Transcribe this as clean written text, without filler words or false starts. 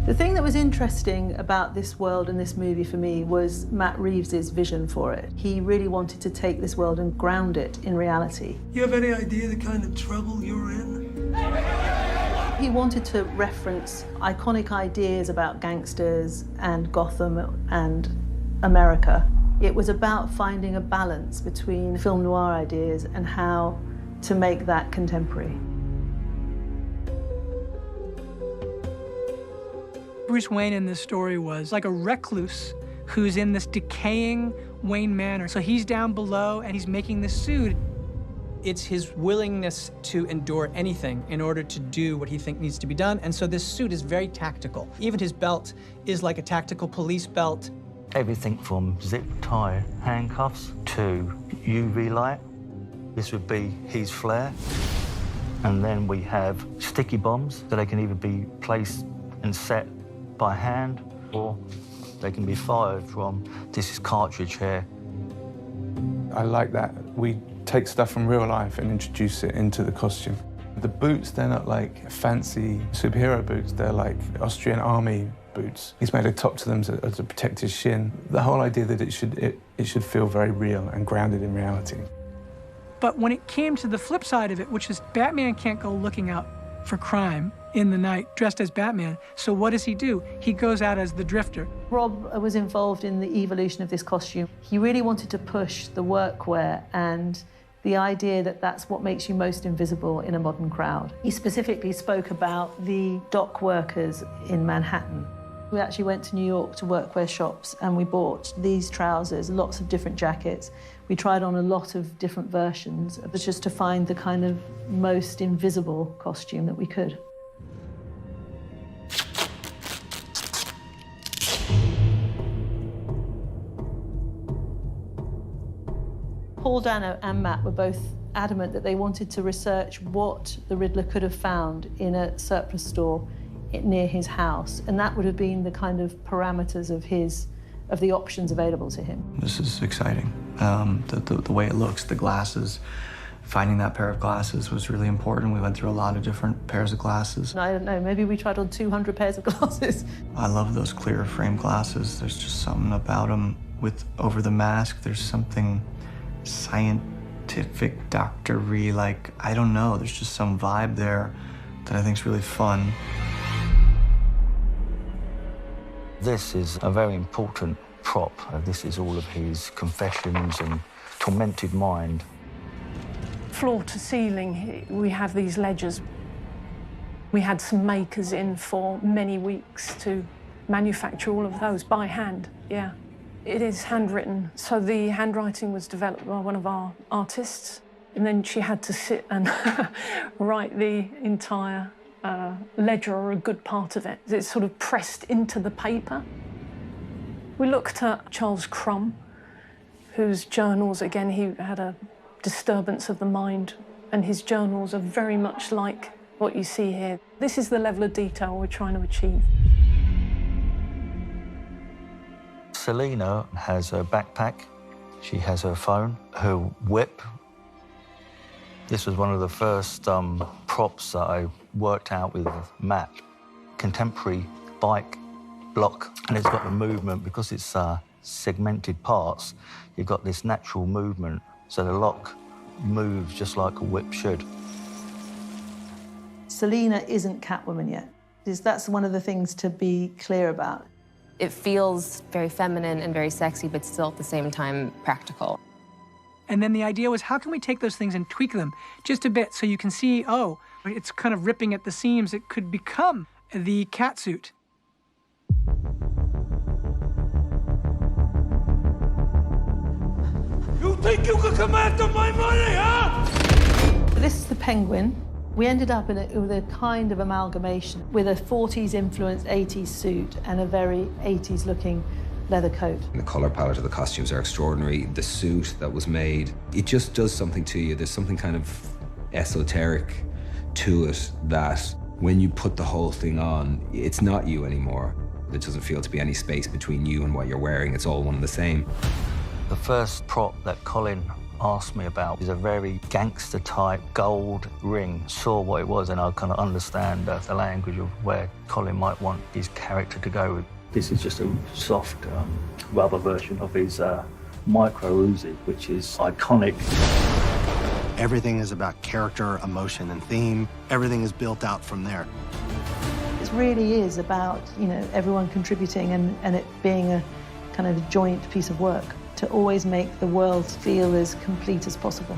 The thing that was interesting about this world and this movie for me was Matt Reeves' vision for it. He really wanted to take this world and ground it in reality. You have any idea the kind of trouble you're in? He wanted to reference iconic ideas about gangsters and Gotham and America. It was about finding a balance between film noir ideas and how to make that contemporary. Bruce Wayne in this story was like a recluse who's in this decaying Wayne Manor. So he's down below and he's making this suit. It's his willingness to endure anything in order to do what he thinks needs to be done. And so this suit is very tactical. Even his belt is like a tactical police belt. Everything from zip tie handcuffs to UV light. This would be his flare. And then we have sticky bombs, so they can either be placed and set by hand, or they can be fired from this cartridge here. I like that we take stuff from real life and introduce it into the costume. The boots, they're not like fancy superhero boots, they're like Austrian army boots. He's made a top to them to protect his shin. The whole idea that it should feel very real and grounded in reality. But when it came to the flip side of it, which is Batman can't go looking out for crime in the night dressed as Batman, so what does he do? He goes out as the Drifter. Rob was involved in the evolution of this costume. He really wanted to push the workwear and the idea that that's what makes you most invisible in a modern crowd. He specifically spoke about the dock workers in Manhattan. We actually went to New York to workwear shops and we bought these trousers, lots of different jackets. We tried on a lot of different versions, but just to find the kind of most invisible costume that we could. Paul Dano and Matt were both adamant that they wanted to research what the Riddler could have found in a surplus store near his house, and that would have been the kind of parameters of the options available to him. This is exciting. The way it looks, the glasses, finding that pair of glasses was really important. We went through a lot of different pairs of glasses. I don't know, maybe we tried on 200 pairs of glasses. I love those clear frame glasses. There's just something about them with over the mask. There's something scientific, doctor-y, like, I don't know. There's just some vibe there that I think is really fun. This is a very important prop. This is all of his confessions and tormented mind. Floor to ceiling, we have these ledgers. We had some makers in for many weeks to manufacture all of those by hand, yeah. It is handwritten, so the handwriting was developed by one of our artists, and then she had to sit and write the entire ledger, or a good part of it. It's sort of pressed into the paper. We looked at Charles Crumb, whose journals, again, he had a disturbance of the mind, and his journals are very much like what you see here. This is the level of detail we're trying to achieve. Selina has her backpack, she has her phone, her whip. This was one of the first props that I worked out with Matt. Contemporary bike block, and it's got the movement because it's segmented parts. You've got this natural movement, so the lock moves just like a whip should. Selina isn't Catwoman yet. That's one of the things to be clear about. It feels very feminine and very sexy, but still at the same time practical. And then the idea was, how can we take those things and tweak them just a bit so you can see, oh, it's kind of ripping at the seams. It could become the catsuit. You think you can command my money, huh? This is the Penguin. We ended up with a kind of amalgamation with a 40s influenced 80s suit and a very 80s looking leather coat. The color palette of the costumes are extraordinary. The suit that was made, it just does something to you. There's something kind of esoteric to it that when you put the whole thing on, it's not you anymore. There doesn't feel to be any space between you and what you're wearing. It's all one and the same. The first prop that Colin asked me about is a very gangster-type gold ring. Saw what it was, and I kind of understand the language of where Colin might want his character to go with. This is just a soft rubber version of his micro Uzi, which is iconic. Everything is about character, emotion, and theme. Everything is built out from there. It really is about, everyone contributing and it being a kind of joint piece of work to always make the world feel as complete as possible.